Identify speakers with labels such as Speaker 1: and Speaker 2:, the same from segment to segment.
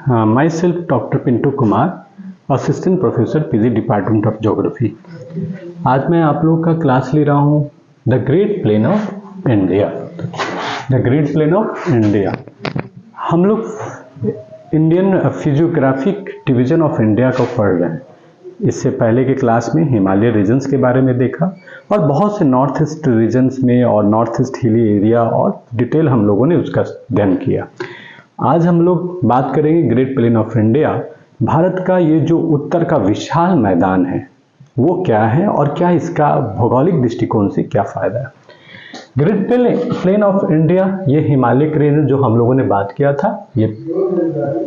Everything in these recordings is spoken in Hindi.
Speaker 1: Myself Dr. Pintu Kumar, assistant professor PG department of geography. आज मैं आप लोगों का क्लास ले रहा हूँ the great plain of India. The great plain of India हम लोग Indian physiographic division of India को पढ़ रहे हैं। इससे पहले के क्लास में हिमालय रीजन्स के बारे में देखा और बहुत से नॉर्थ ईस्ट रीजन्स में और नॉर्थ ईस्ट हिली एरिया और डिटेल हम लोगों ने उसका अध्ययन किया। आज हम लोग बात करेंगे great plain of India. Bharat का ये जो उत्तर का विशाल मैदान है वो क्या है और क्या इसका भौगोलिक दृष्टिकोण से क्या फायदा है। ग्रेट प्लेन ऑफ इंडिया ये हिमालय रीजन जो हम लोगों ने बात किया था, ये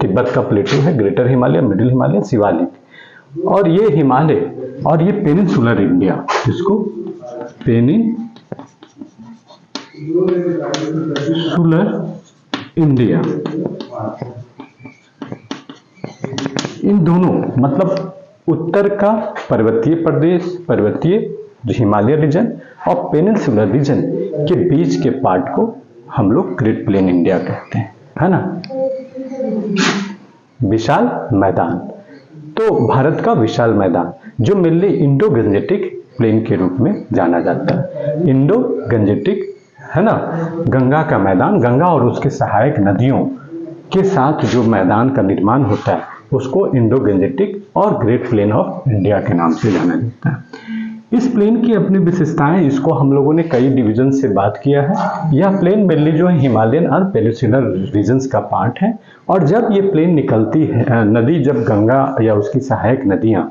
Speaker 1: तिब्बत का प्लेटू है, ग्रेटर हिमालय, मिडिल हिमालय, शिवालिक, और ये हिमालय और ये पेनिनसुलर इंडिया, जिसको पेनिनसुलर इंडिया, इन दोनों मतलब उत्तर का पर्वतीय प्रदेश, पर्वतीय जो हिमालय रीजन और पेनिनसुलर रीजन के बीच के पार्ट को हम लोग ग्रेट प्लेन इंडिया कहते हैं, है ना। विशाल मैदान, तो भारत का विशाल मैदान जो मेनली इंडो गंजेटिक प्लेन के रूप में जाना जाता है। इंडो गंजेटिक है ना, गंगा का मैदान, गंगा और उसके सहायक नदियों के साथ जो मैदान का निर्माण होता है उसको इंडो गंजेटिक और ग्रेट प्लेन ऑफ इंडिया के नाम से जाना जाता है। इस प्लेन की अपनी विशेषताएं, इसको हम लोगों ने कई डिवीजन से बात किया है। यह प्लेन मेनली जो है हिमालयन और पेनिनसुलर रीजन्स का पार्ट है, और जब ये प्लेन निकलती है, नदी जब गंगा या उसकी सहायक नदियां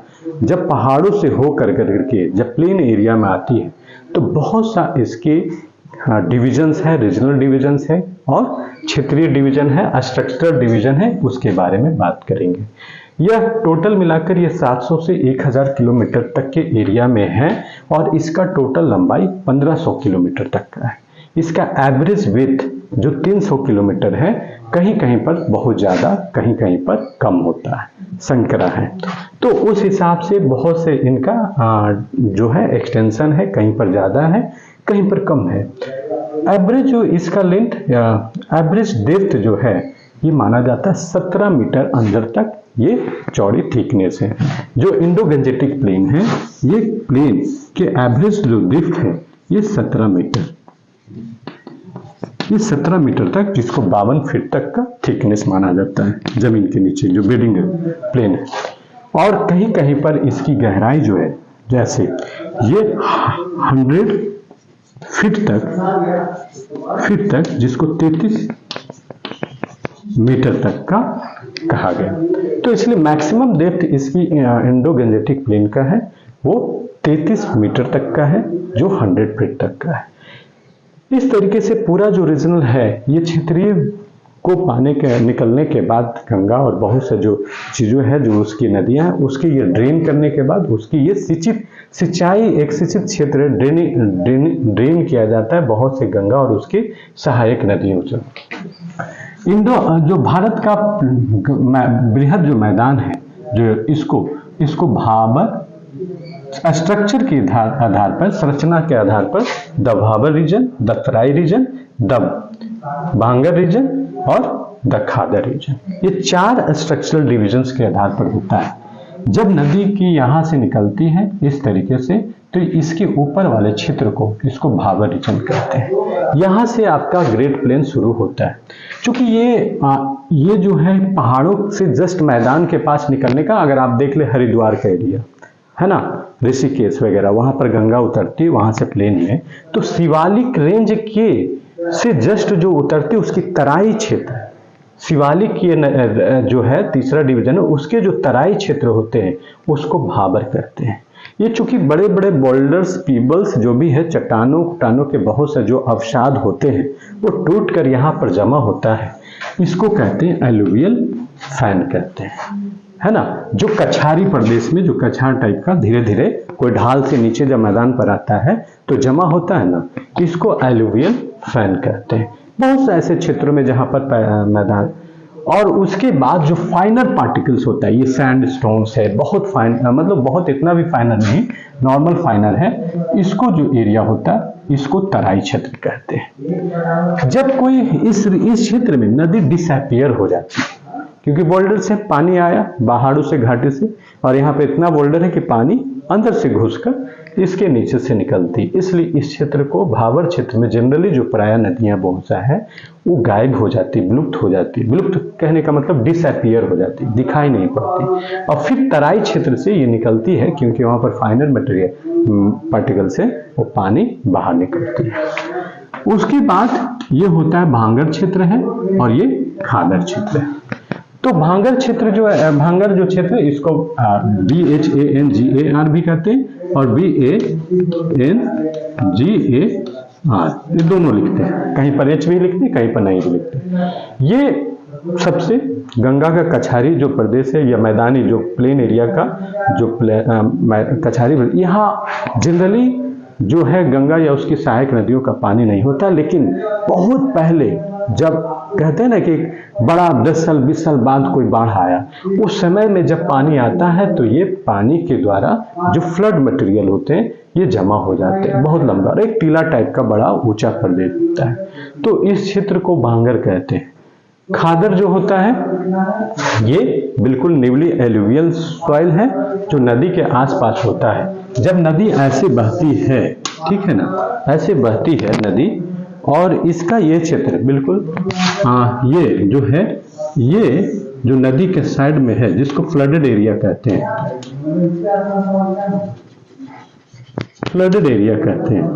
Speaker 1: जब पहाड़ों से होकर करके जब प्लेन एरिया में आती है तो बहुत सा इसके डिविजन्स है, रीजनल डिविजन्स है और क्षेत्रीय डिवीजन है, स्ट्रक्चरल डिवीजन है, उसके बारे में बात करेंगे। यह टोटल मिलाकर ये 700 से 1000 किलोमीटर तक के एरिया में है और इसका टोटल लंबाई 1500 किलोमीटर तक का है। इसका एवरेज विड्थ जो 300 किलोमीटर है, कहीं कहीं पर बहुत ज़्यादा, कहीं कहीं पर कम होता है, संकरा है। तो उस हिसाब से बहुत से इनका जो है एक्सटेंशन है, कहीं पर ज़्यादा है, कहीं पर कम है। एवरेज जो इसका लेंथ, एवरेज डेप्थ जो है ये माना जाता है 17 मीटर अंदर तक ये चौड़ी थिकनेस है। जो इंडो गंजेटिक प्लेन है, ये प्लेन के एवरेज जो डेप्थ है ये 17 मीटर, ये 17 मीटर तक, जिसको 52 फीट तक का थिकनेस माना जाता है जमीन के नीचे जो बेडिंग प्लेन है। और कहीं कहीं पर इसकी गहराई जो है, जैसे ये 100 फीट तक जिसको 33 मीटर तक का कहा गया। तो इसलिए मैक्सिमम डेप्थ इसकी इंडो गंजेटिक प्लेन का है वो 33 मीटर तक का है, जो 100 फीट तक का है। इस तरीके से पूरा जो रीजनल है ये क्षेत्रीय को पाने के निकलने के बाद गंगा और बहुत से जो चीज़ें हैं, जो उसकी नदियां हैं, उसकी ये ड्रेन करने के बाद उसकी ये सिंचाई, एक सिंचित क्षेत्र ड्रेन किया जाता है बहुत से गंगा और उसकी सहायक नदियों से। जो भारत का बृहद जो मैदान है, जो इसको भाबर स्ट्रक्चर के आधार पर, संरचना के आधार पर the Bhabar region, the Terai region, the Bhangar region और द खादर रीजन, ये 4 स्ट्रक्चरल डिविजन्स के आधार पर होता है। जब नदी की यहाँ से निकलती है इस तरीके से, तो इसके ऊपर वाले क्षेत्र को इसको भाबर रीजन कहते हैं। यहाँ से आपका ग्रेट प्लेन शुरू होता है। क्योंकि ये जो है पहाड़ों से जस्ट मैदान के पास निकलने का, अगर आप देख ले हरिद्वार का एरिया है ना, ऋषिकेश वगैरह, वहां पर गंगा उतरती है वहां से प्लेन में, तो शिवालिक रेंज के से जस्ट जो उतरती उसकी तराई क्षेत्र, शिवालिक ये जो है तीसरा डिवीजन है, उसके जो तराई क्षेत्र होते हैं उसको भाबर कहते हैं। ये चूंकि बड़े बड़े बोल्डर्स, पीबल्स जो भी है, चट्टानों के बहुत से जो अवसाद होते हैं वो टूट कर यहाँ पर जमा होता है, इसको कहते हैं एलुवियल फैन कहते हैं, है ना। जो कछारी प्रदेश में, जो कछार टाइप का धीरे धीरे कोई ढाल से नीचे जब मैदान पर आता है तो जमा होता है ना, इसको एलुवियल फैन कहते हैं। बहुत से ऐसे क्षेत्रों में जहाँ पर मैदान, और उसके बाद जो फाइनर पार्टिकल्स होता है, ये सैंड स्टोन्स है, बहुत फाइन, मतलब बहुत इतना भी फाइनर नहीं, नॉर्मल फाइनर है, इसको जो एरिया होता है इसको तराई क्षेत्र कहते हैं। जब कोई इस क्षेत्र में नदी डिसअपियर हो जाती है, क्योंकि बोल्डर से पानी आया पहाड़ों से, घाटी से, और यहाँ पे इतना बोल्डर है कि पानी अंदर से घुसकर इसके नीचे से निकलती, इसलिए इस क्षेत्र को भाबर क्षेत्र में जनरली जो प्राय नदियां बहुत है वो गायब हो जाती, विलुप्त हो जाती। विलुप्त कहने का मतलब डिसअपियर हो जाती, दिखाई नहीं पड़ती। और फिर तराई क्षेत्र से ये निकलती है, क्योंकि वहां पर फाइनर मटेरियल पार्टिकल से वो पानी बाहर निकलती है। उसके बाद ये होता है भांगर क्षेत्र है और ये खादर क्षेत्र है। तो भांगर क्षेत्र जो है, भांगर जो क्षेत्र है इसको BHANGAR भी कहते हैं और BANGAR, ये दोनों लिखते हैं, कहीं पर H भी लिखते हैं, कहीं पर नहीं भी लिखते हैं। ये सबसे गंगा का कछारी जो प्रदेश है या मैदानी जो प्लेन एरिया का जो कछारी, यहाँ जनरली जो है गंगा या उसकी सहायक नदियों का पानी नहीं होता, लेकिन बहुत पहले जब कहते हैं ना कि बड़ा 10 साल 20 साल बाद कोई बाढ़ आया, उस समय में जब पानी आता है तो ये पानी के द्वारा जो फ्लड मटेरियल होते हैं ये जमा हो जाते हैं, बहुत लंबा, और एक टीला टाइप का बड़ा ऊंचा प्रदेश होता है। तो इस क्षेत्र को भांगर कहते हैं। खादर जो होता है ये बिल्कुल निवली एलुवियल सॉइल है जो नदी के आसपास होता है। जब नदी ऐसे बहती है, ठीक है ना, ऐसे बहती है नदी, और इसका ये क्षेत्र बिल्कुल ये जो है, ये जो नदी के साइड में है जिसको फ्लडेड एरिया कहते हैं, फ्लडेड एरिया कहते हैं,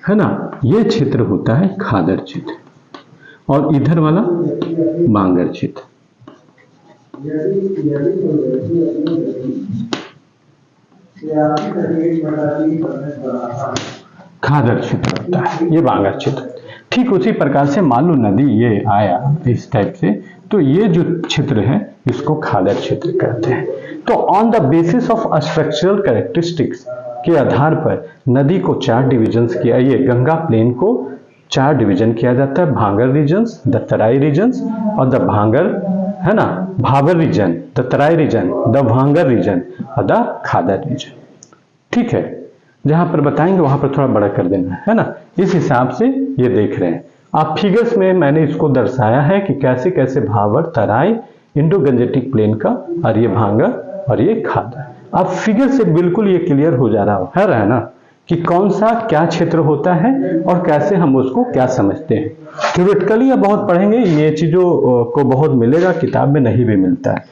Speaker 1: है ना, ये क्षेत्र होता है खादर क्षेत्र, और इधर वाला भांगर क्षेत्र। खादर क्षेत्र होता है, ये भांगर क्षेत्र। ठीक उसी प्रकार से मान लो नदी ये आया इस टाइप से, तो ये जो क्षेत्र है इसको खादर क्षेत्र कहते हैं। तो on the basis of structural characteristics के आधार पर नदी को 4 डिविजन्स किया, ये गंगा प्लेन को 4 डिवीजन किया जाता है, Bhangar regions, the Terai regions, और द भांगर, है ना, Bhabar region, the Terai region, the Bhangar region और द खादर रीजन। ठीक है, जहां पर बताएंगे वहां पर थोड़ा बड़ा कर देना है ना, इस हिसाब से ये देख रहे हैं आप। फिगर्स में मैंने इसको दर्शाया है कि कैसे कैसे भाबर, तराई, इंडो गंजेटिक प्लेन का, और ये भांगर और ये खादर। अब फिगर से बिल्कुल ये क्लियर हो जा रहा है ना कि कौन सा क्या क्षेत्र होता है और कैसे हम उसको क्या समझते हैं। थ्योरेटिकली या बहुत पढ़ेंगे, ये चीजों को बहुत मिलेगा, किताब में नहीं भी मिलता है।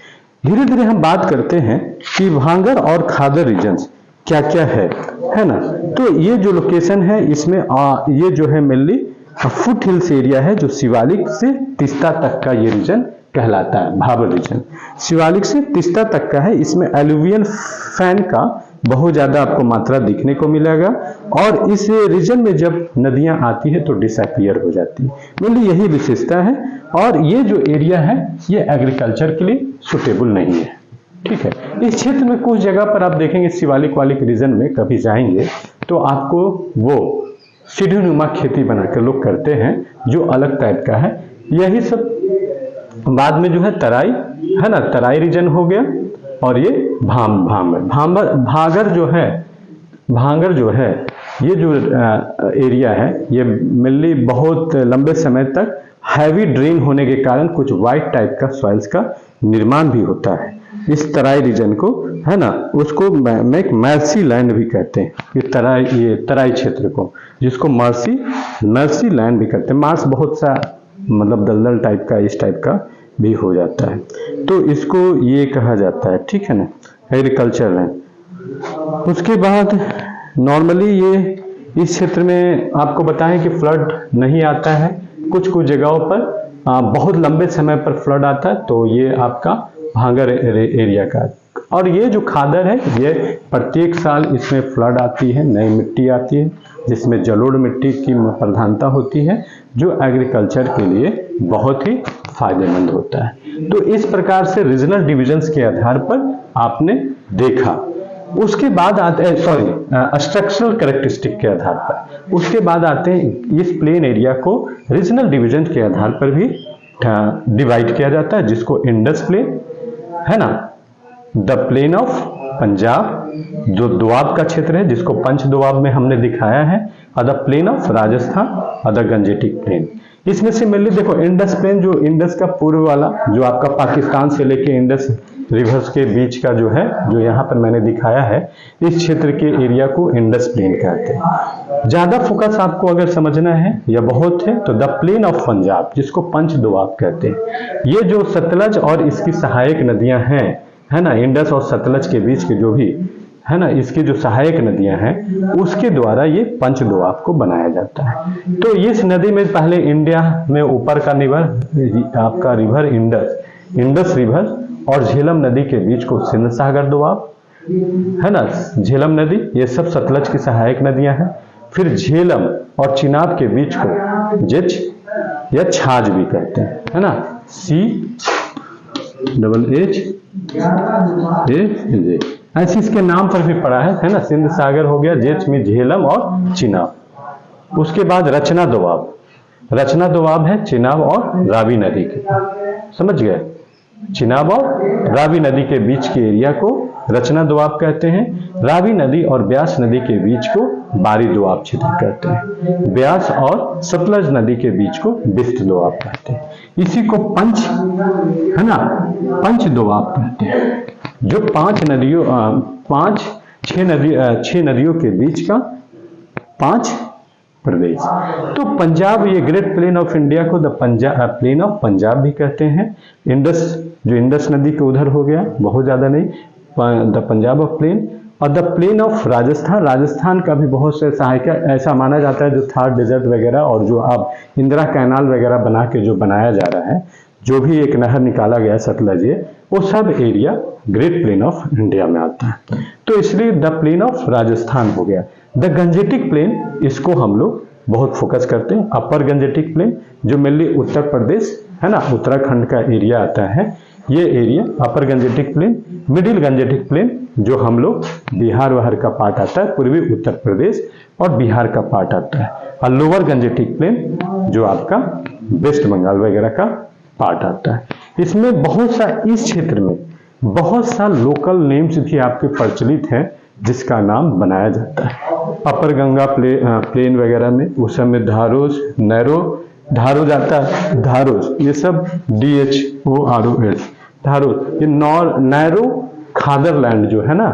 Speaker 1: धीरे धीरे हम बात करते हैं कि भांगर और खादर रीजन्स क्या क्या है ना। तो ये जो लोकेशन है इसमें ये जो है मेनली फुट हिल्स एरिया है, जो शिवालिक से तिस्ता तक का ये रीजन कहलाता है, भाबर रीजन। शिवालिक से तिस्ता तक का है, इसमें एलुवियल फैन का बहुत ज्यादा आपको मात्रा दिखने को मिलेगा, और इस रीजन में जब नदियां आती है तो डिसअपियर हो जाती है, मतलब यही विशेषता है। और ये जो एरिया है ये एग्रीकल्चर के लिए सुटेबल नहीं है। ठीक है, इस क्षेत्र में कुछ जगह पर आप देखेंगे शिवालिक वालिक रीजन में कभी जाएंगे तो आपको वो सीढ़ी नुमा खेती बनाकर लोग करते हैं जो अलग टाइप का है। यही सब बाद में जो है तराई, है ना, तराई रीजन हो गया, और ये भांगर जो है, भांगर जो है ये जो एरिया है ये मेनली बहुत लंबे समय तक हैवी ड्रेन होने के कारण कुछ वाइट टाइप का सॉइल्स का निर्माण भी होता है। इस तराई रीजन को, है ना, उसको मर्सी लैंड भी कहते हैं, ये तराई क्षेत्र को, जिसको मर्सी लैंड भी कहते हैं। मार्स बहुत सा मतलब दलदल टाइप का, इस टाइप का भी हो जाता है, तो इसको ये कहा जाता है। ठीक है ना, एग्रीकल्चर लैंड। उसके बाद नॉर्मली ये इस क्षेत्र में आपको बताएं कि फ्लड नहीं आता है, कुछ कुछ जगहों पर बहुत लंबे समय पर फ्लड आता है, तो ये आपका भांगर एरिया का। और ये जो खादर है ये प्रत्येक साल इसमें फ्लड आती है, नई मिट्टी आती है जिसमें जलोढ़ मिट्टी की प्रधानता होती है, जो एग्रीकल्चर के लिए बहुत ही फायदेमंद होता है। तो इस प्रकार से रीजनल डिविजन्स के आधार पर आपने देखा। उसके बाद आते हैं स्ट्रक्चरल कैरेक्टरिस्टिक के आधार पर, उसके बाद आते हैं इस प्लेन एरिया को रीजनल डिविजन के आधार पर भी डिवाइड किया जाता है, जिसको इंडस प्लेन, है ना, द प्लेन ऑफ पंजाब जो दोआब का क्षेत्र है जिसको पंच दोआब में हमने दिखाया है, और द प्लेन ऑफ राजस्थान और द गंजेटिक प्लेन। इसमें से मेनली देखो इंडस प्लेन, जो इंडस का पूर्व वाला जो आपका पाकिस्तान से लेके इंडस रिवर्स के बीच का जो है, जो यहाँ पर मैंने दिखाया है, इस क्षेत्र के एरिया को इंडस प्लेन कहते हैं। ज्यादा फोकस आपको अगर समझना है या बहुत है तो द प्लेन ऑफ पंजाब, जिसको पंच दोआब कहते हैं। ये जो सतलज और इसकी सहायक नदियां हैं, है ना, इंडस और सतलज के बीच के जो भी है ना, इसकी जो सहायक नदियां हैं उसके द्वारा ये पंच दोआब को बनाया जाता है। तो इस नदी में पहले इंडिया में ऊपर का रिवर आपका रिवर इंडस रिवर और झेलम नदी के बीच को सिंध सागर दोआब, है ना, झेलम नदी, ये सब सतलज की सहायक नदियां हैं। फिर झेलम और चिनाब के बीच को जेच या छाछ भी कहते हैं, है ना, CHH ऐसे इसके नाम पर भी पड़ा है ना। सिंध सागर हो गया, जेच में झेलम और चिनाब। उसके बाद रचना दोआब है चिनाब और रावी नदी के, समझ गए, चिनाब और रावी नदी के बीच के एरिया को रचना दोआब कहते हैं। रावी नदी और ब्यास नदी के बीच को बारी दोआब क्षेत्र कहते हैं। ब्यास और सतलज नदी के बीच को बिस्त दोआब कहते हैं। इसी को पंच, है ना, पंच दोआब कहते हैं, जो छह नदियों के बीच का 5 प्रदेश। तो पंजाब, ये ग्रेट प्लेन ऑफ इंडिया को द प्लेन ऑफ पंजाब भी कहते हैं। इंडस नदी के उधर हो गया, बहुत ज्यादा नहीं, द पंजाब ऑफ प्लेन। और द प्लेन ऑफ राजस्थान का भी बहुत से सहायक, ऐसा माना जाता है जो थार डेजर्ट वगैरह और जो अब इंदिरा कैनाल वगैरह बना के जो बनाया जा रहा है, जो भी एक नहर निकाला गया सतलज, वो सब area great plain of India में आता है। तो इसलिए द प्लेन ऑफ राजस्थान हो गया। द गंजेटिक प्लेन, इसको हम लोग बहुत फोकस करते हैं। अपर गंजेटिक प्लेन जो मेनली उत्तर प्रदेश, है ना, उत्तराखंड का एरिया आता है, ये area upper Gangetic plain. Middle Gangetic plain जो हम लोग बिहार वहार का पार्ट आता है, पूर्वी उत्तर प्रदेश और बिहार का पार्ट आता है। और लोअर गंजेटिक प्लेन जो आपका वेस्ट बंगाल वगैरह का पार्ट आता है। इसमें बहुत सा, इस क्षेत्र में बहुत सा लोकल नेम्स भी आपके प्रचलित हैं जिसका नाम बनाया जाता है। अपर गंगा प्लेन वगैरह में उस समय धारोज, नैरो, धारोज आता है, धारोज, ये सब DHOROS, धारोज, ये नैरो खादरलैंड जो है ना,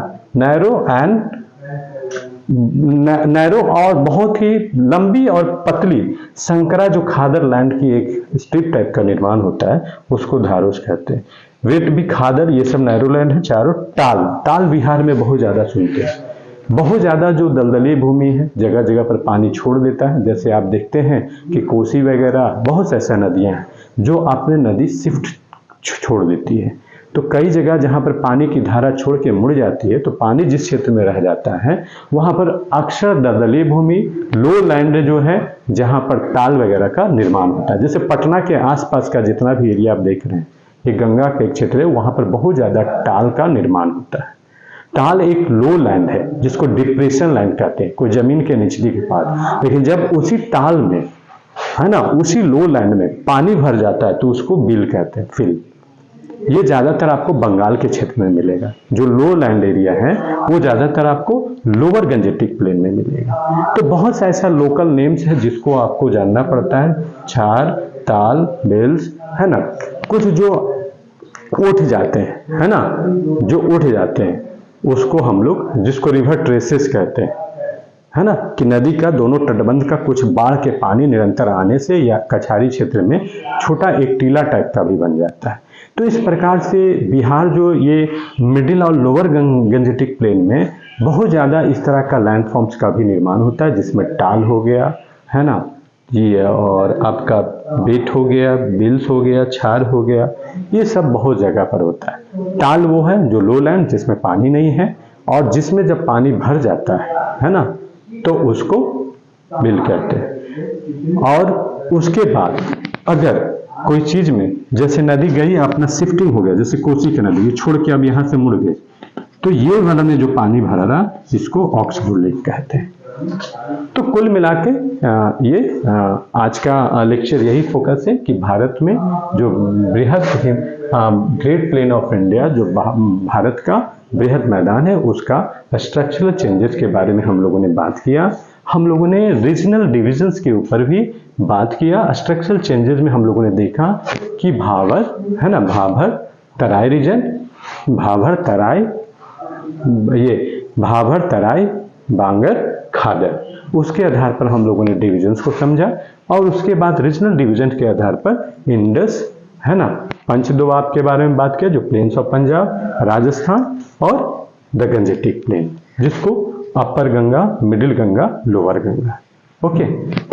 Speaker 1: नैरो और बहुत ही लंबी और पतली संकरा जो खादरलैंड की एक स्ट्रिप टाइप का निर्माण होता है, उसको धारोज कहते हैं। वेट भी खादर, ये सब नैरोलैंड है। चारों टाल बिहार में बहुत ज्यादा सुनते हैं। बहुत ज्यादा जो दलदली भूमि है, जगह जगह पर पानी छोड़ देता है। जैसे आप देखते हैं कि कोसी वगैरह बहुत से ऐसा नदियां हैं जो अपने नदी शिफ्ट छोड़ देती है। तो कई जगह जहां पर पानी की धारा छोड़ के मुड़ जाती है, तो पानी जिस क्षेत्र में रह जाता है वहां पर अक्सर दलदली भूमि, लो लैंड जो है, जहां पर टाल वगैरह का निर्माण होता है। जैसे पटना के आसपास का जितना भी एरिया आप देख रहे हैं, ये गंगा का एक क्षेत्र है, वहां पर बहुत ज्यादा टाल का निर्माण होता है। टाल एक लो लैंड है जिसको डिप्रेशन लैंड कहते हैं, कोई जमीन के निचली के पास। लेकिन जब उसी टाल में, है ना, उसी लो लैंड में पानी भर जाता है तो उसको बिल कहते हैं, फिल। ये ज्यादातर आपको बंगाल के क्षेत्र में मिलेगा। जो लो लैंड एरिया है वो ज्यादातर आपको लोअर गंजेटिक प्लेन में मिलेगा। तो बहुत सा ऐसा लोकल नेम्स है जिसको आपको जानना पड़ता है। छार, ताल, बेल्स, है ना, कुछ जो उठ जाते हैं, है ना, जो उठ जाते हैं उसको हम लोग, जिसको रिवर ट्रेसेस कहते हैं, है ना, कि नदी का दोनों तटबंध का कुछ बाढ़ के पानी निरंतर आने से या कछारी क्षेत्र में छोटा एक टीला टाइप का भी बन जाता है। तो इस प्रकार से बिहार जो ये मिडिल और लोअर गंजेटिक प्लेन में बहुत ज्यादा इस तरह का लैंडफॉर्म्स का भी निर्माण होता है, जिसमें टाल हो गया, है ना, ये और आपका बेट हो गया, बिल्स हो गया, छार हो गया, ये सब बहुत जगह पर होता है। टाल वो है जो लो लैंड जिसमें पानी नहीं है और जिसमें जब पानी भर जाता है ना, तो उसको बिल कहते हैं। और उसके बाद अगर कोई चीज में, जैसे नदी गई अपना शिफ्टिंग हो गया, जैसे कोसी की नदी ये छोड़ के अब यहां से मुड़ गई, तो ये वाला में जो पानी भरा रहा इसको ऑक्सबोर्ड लेक कहते हैं। तो कुल मिला के ये आज का लेक्चर यही फोकस है कि भारत में जो बृहद ग्रेट प्लेन ऑफ इंडिया, जो भारत का बृहद मैदान है, उसका स्ट्रक्चरल चेंजेस के बारे में हम लोगों ने बात किया। हम लोगों ने रीजनल डिविजन्स के ऊपर भी बात किया। स्ट्रक्चरल चेंजेस में हम लोगों ने देखा कि भाबर है ना, भाबर तराई रीजन, भाबर तराई, ये भाबर तराई बांगर खादर, उसके आधार पर हम लोगों ने डिविजन्स को समझा। और उसके बाद रीजनल डिवीजन के आधार पर इंडस है ना, पंचदोआब के बारे में बात किया, जो प्लेन्स ऑफ पंजाब, राजस्थान और द गंजेटिक प्लेन, जिसको upper Ganga, middle Ganga, lower Ganga. Okay,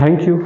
Speaker 1: thank you.